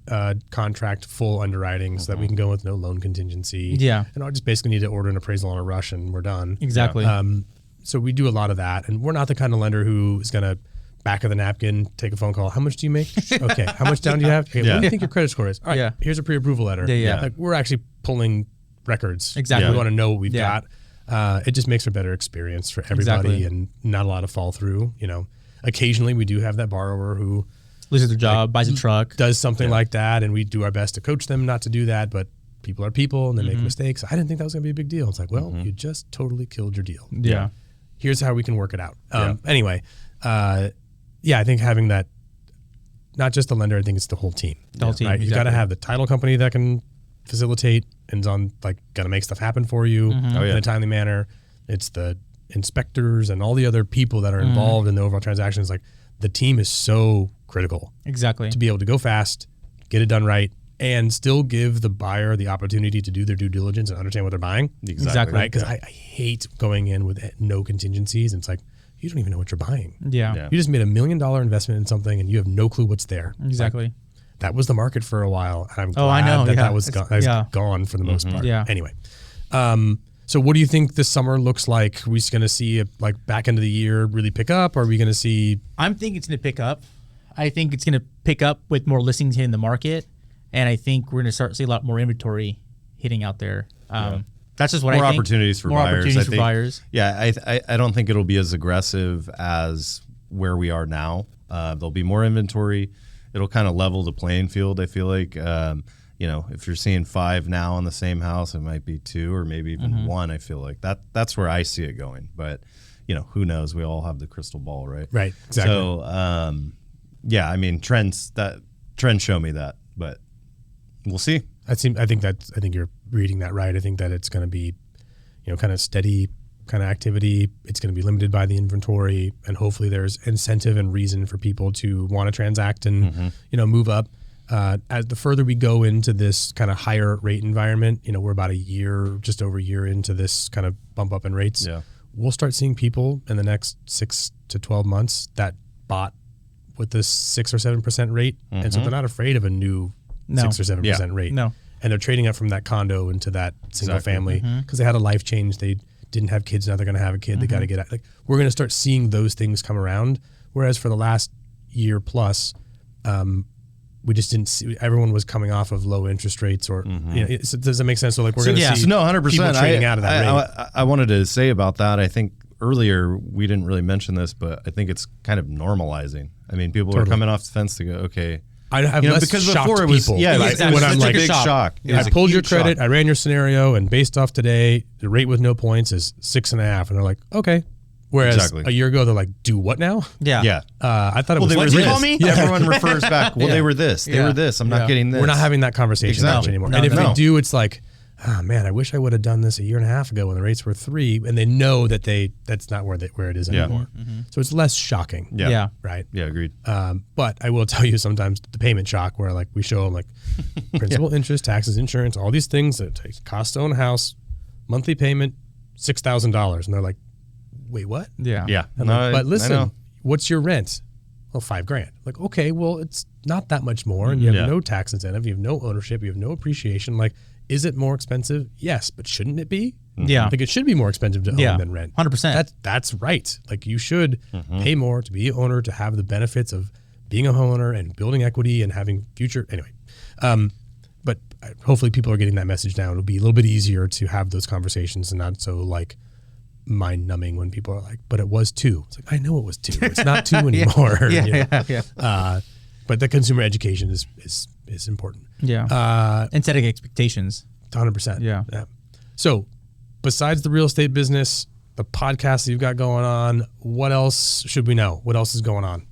contract full underwriting, so that we can go with no loan contingency. Yeah. And I just basically need to order an appraisal on a rush, and we're done. Exactly. So we do a lot of that, and we're not the kind of lender who is going to back of the napkin take a phone call. How much do you make? Okay. How much down do you have? Okay. What do you think your credit score is? All right. Here's a pre-approval letter. Yeah. Like, we're actually pulling records. Exactly. We want to know what we've got. It just makes for a better experience for everybody, and not a lot of fall through. Occasionally we do have that borrower who loses their job, buys a truck, does something like that, and we do our best to coach them not to do that, but people are people and they make mistakes. I didn't think that was going to be a big deal. It's like, well, you just totally killed your deal. Yeah. Here's how we can work it out. Anyway, I think having that not just the lender. I think it's the whole team. The whole team, right? You got to have the title company that can facilitate and is on like going to make stuff happen for you in a timely manner. It's the inspectors and all the other people that are involved in the overall transactions. Like the team is so critical. Exactly. To be able to go fast, get it done right, and still give the buyer the opportunity to do their due diligence and understand what they're buying. Exactly. Right? Because I hate going in with no contingencies. And it's like, you don't even know what you're buying. Yeah. You just made $1 million investment in something and you have no clue what's there. Exactly. Like, that was the market for a while. And I'm glad I know. that was gone for the most part. Yeah. Anyway. So what do you think this summer looks like? Are we going to see it like back end of the year really pick up? Or are we going to see? I'm thinking it's going to pick up. I think it's going to pick up with more listings hitting the market. And I think we're going to start to see a lot more inventory hitting out there. That's just what more I think. Opportunities for more buyers. Opportunities for think, buyers. Yeah, I don't think it'll be as aggressive as where we are now. There'll be more inventory. It'll kind of level the playing field. I feel like, if you're seeing 5 now on the same house, it might be 2 or maybe even 1. I feel like that's where I see it going. But who knows? We all have the crystal ball, right? Right. Exactly. So, I mean, trends show me that, but we'll see. I think you're reading that right. I think that it's going to be, kind of steady kind of activity. It's going to be limited by the inventory, and hopefully there's incentive and reason for people to want to transact and move up. As the further we go into this kind of higher rate environment, we're about just over a year into this kind of bump up in rates. Yeah. We'll start seeing people in the next 6 to 12 months that bought with this 6 or 7% rate, and so they're not afraid of a new 6 or 7% rate. No. And they're trading up from that condo into that single family because they had a life change. They didn't have kids. Now they're going to have a kid. They got to get out. Like, we're going to start seeing those things come around. Whereas for the last year plus, we just didn't see, everyone was coming off of low interest rates or, does that make sense? So like we're going to see 100%. people trading out of that rate. I wanted to say about that. I think earlier we didn't really mention this, but I think it's kind of normalizing. I mean, people are coming off the fence to go, okay, I have less because shocked before it was people. exactly. When I'm It's like, a big shock. It was I a pulled your huge credit. shock. I ran your scenario, and based off today, the rate with no points is 6.5, and they're like, okay. Whereas a year ago, they're like, do what now? Yeah. I thought it was they were this. this. Call me? Everyone refers back. Well, they were this. They were this. I'm not getting this. We're not having that conversation much anymore. No, and if no. they do, it's like, oh man, I wish I would have done this a year and a half ago when the rates were 3, and they know that that's not where it is anymore. So it's less shocking. Yeah. Right. Yeah, agreed. But I will tell you sometimes the payment shock where like we show them like principal, interest, taxes, insurance, all these things that cost to own a house, monthly payment, $6,000. And they're like, wait, what? Yeah. Yeah. I'm like, but listen, what's your rent? Well, $5,000. Like, okay, well, it's not that much more. And you have no tax incentive. You have no ownership. You have no appreciation. Like, is it more expensive? Yes, but shouldn't it be? Yeah. Like it should be more expensive to own than rent. 100%. That's right. Like you should pay more to be an owner, to have the benefits of being a homeowner and building equity and having future. Anyway, but hopefully people are getting that message now. It'll be a little bit easier to have those conversations and not so like mind numbing when people are like, but it was 2. It's like, I know it was 2. It's not 2 anymore. But the consumer education is important. Yeah. And setting expectations. 100%. Yeah. So besides the real estate business, the podcast that you've got going on, what else should we know? What else is going on?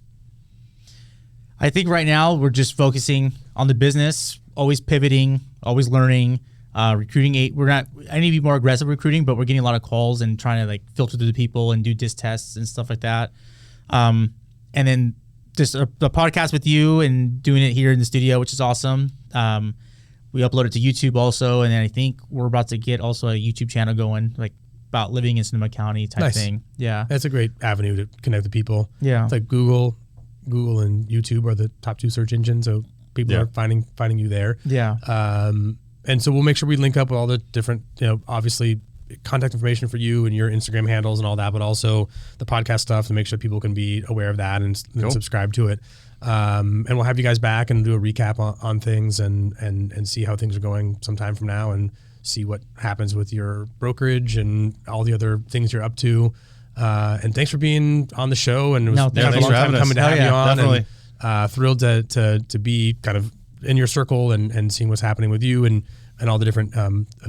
I think right now we're just focusing on the business, always pivoting, always learning, recruiting. I need to be more aggressive recruiting, but we're getting a lot of calls and trying to like filter through the people and do disc tests and stuff like that. And then just the podcast with you and doing it here in the studio, which is awesome. We upload it to YouTube also, and then I think we're about to get also a YouTube channel going, like about living in Sonoma County type thing. Yeah, that's a great avenue to connect with people. Yeah, it's like Google and YouTube are the top 2 search engines, so people are finding you there. Yeah, and so we'll make sure we link up with all the different, obviously contact information for you and your Instagram handles and all that, but also the podcast stuff to make sure people can be aware of that and subscribe to it. And we'll have you guys back and do a recap on things and see how things are going sometime from now and see what happens with your brokerage and all the other things you're up to. And thanks for being on the show. And it was a long time coming to have you on. Definitely. And thrilled to be kind of in your circle and seeing what's happening with you and all the different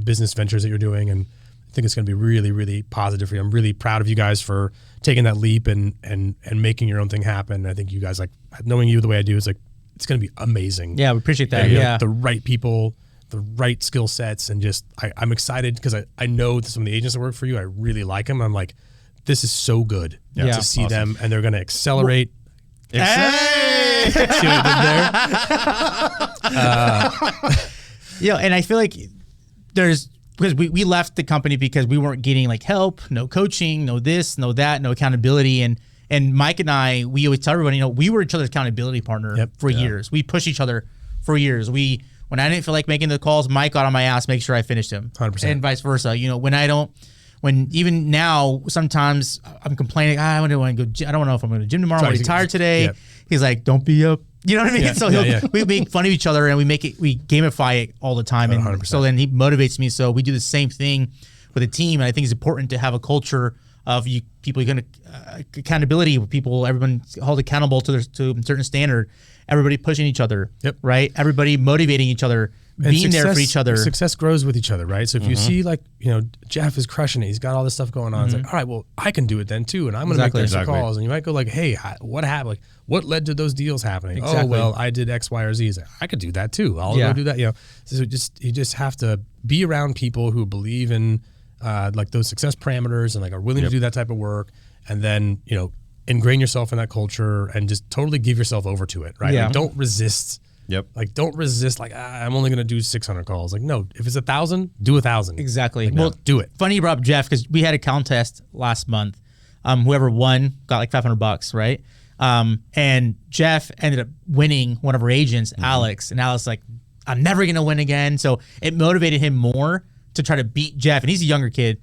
business ventures that you're doing. And I think it's going to be really, really positive for you. I'm really proud of you guys for taking that leap and making your own thing happen. I think you guys, like, knowing you the way I do, it's like it's going to be amazing. Yeah, we appreciate that. And, you know, Yeah. the right people, the right skill sets, and just I'm excited because I know that some of the agents that work for you, I really like them. I'm like, this is so good Yeah. to see them, and they're going to accelerate. Hey! See what I did there? Yeah, and I feel like because we left the company because we weren't getting like help, no coaching, no this, no that, no accountability. And Mike and I, we always tell everybody, you know, we were each other's accountability partner for years. We pushed each other for years. When I didn't feel like making the calls, Mike got on my ass, make sure I finished him. 100%. And vice versa. You know, when even now, sometimes I'm complaining, I don't want to go. I don't know if I'm going to gym tomorrow. I'm tired today. Yep. He's like, don't be up. You know what I mean? Yeah, So we make fun of each other and we gamify it all the time. And 100%. so then he motivates me. So we do the same thing with a team. And I think it's important to have a culture of people going to accountability with people, everyone held accountable to a certain standard, everybody pushing each other, right? Everybody motivating each other, And being there for each other. Success grows with each other, right? So if you see like, you know, Jeff is crushing it, he's got all this stuff going on. It's like, all right, well, I can do it then too, and I'm going to make the extra calls. And you might go like, hey, what happened? Like, what led to those deals happening? Exactly. Oh, well, I did X, Y, or Z. It's like, I could do that too. I'll go do that. You know, so you just have to be around people who believe in like those success parameters and like are willing to do that type of work, and then, you know, ingrain yourself in that culture and just totally give yourself over to it, right? Yeah. Like, don't resist. Yep. Like, don't resist. Like, I'm only gonna do 600 calls. Like, no, if it's 1,000, do 1,000. Exactly. Like, Well, do it. Funny you brought up Jeff because we had a contest last month. Whoever won got like $500, right? And Jeff ended up winning one of our agents, Alex, and Alex like, I'm never gonna win again. So it motivated him more to try to beat Jeff, and he's a younger kid.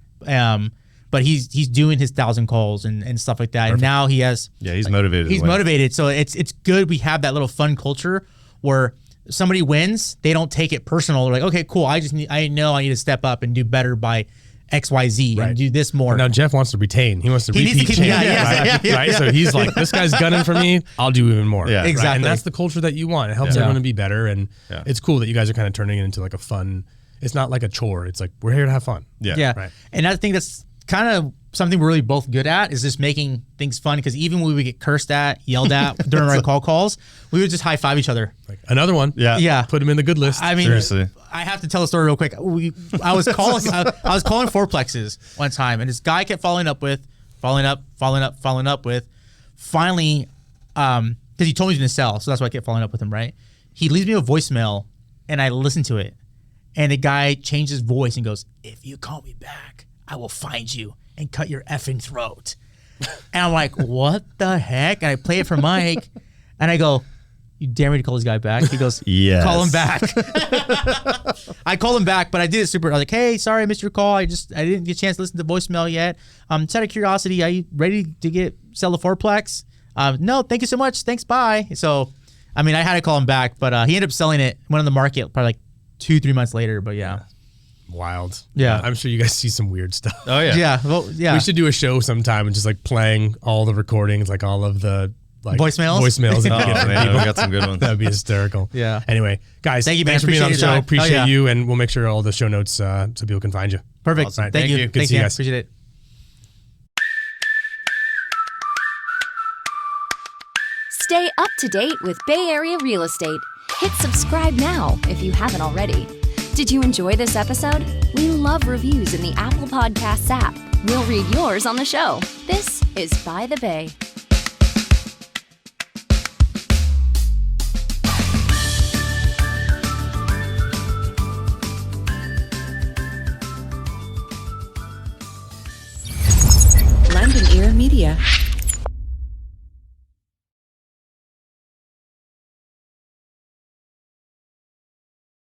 But he's doing his 1,000 calls and stuff like that. Perfect. And now he has he's motivated. He's motivated. So it's good we have that little fun culture where somebody wins, they don't take it personal. They're like, okay, cool. I know I need to step up and do better by XYZ and do this more. Now Jeff wants to retain. He wants to repeat champion, right? So he's like, this guy's gunning for me. I'll do even more. Yeah, exactly. Right? And that's the culture that you want. It helps everyone to be better. And it's cool that you guys are kind of turning it into like a fun. It's not like a chore. It's like, we're here to have fun. Yeah. Right. And I think that's kind of something we're really both good at, is just making things fun. Because even when we would get cursed at, yelled at during our calls, we would just high five each other. Like, another one. Yeah. Put him in the good list. I mean, seriously. I have to tell a story real quick. I was calling fourplexes one time, and this guy kept following up with. Finally, because he told me he was going to sell, so that's why I kept following up with him, right? He leaves me a voicemail, and I listen to it. And the guy changed his voice and goes, if you call me back, I will find you and cut your effing throat. And I'm like, what the heck? And I play it for Mike, and I go, you dare me to call this guy back? He goes, yes. Call him back. I called him back, but I did it super. I was like, hey, sorry I missed your call. I didn't get a chance to listen to the voicemail yet. Just out of curiosity, are you ready to sell the fourplex? No, thank you so much. Thanks, bye. So, I mean, I had to call him back, but he ended up selling it, went on the market probably like 2-3 months later, but yeah. Wild. Yeah. I'm sure you guys see some weird stuff. Oh yeah. Yeah. Well, yeah. We should do a show sometime and just like playing all the recordings, like all of the like Voicemails? and Oh man, we got some good ones. That'd be hysterical. Yeah. Anyway, guys, Thank you, man. thanks for being on the Appreciate your show. time. Appreciate Oh, yeah. you, and we'll make sure all the show notes so people can find you. Perfect. Awesome. Thank you. Good Thanks, to see you man. guys. Appreciate it. Stay up to date with Bay Area Real Estate. Hit subscribe now if you haven't already. Did you enjoy this episode? We love reviews in the Apple Podcasts app. We'll read yours on the show. This is By the Bay. London Ear Media.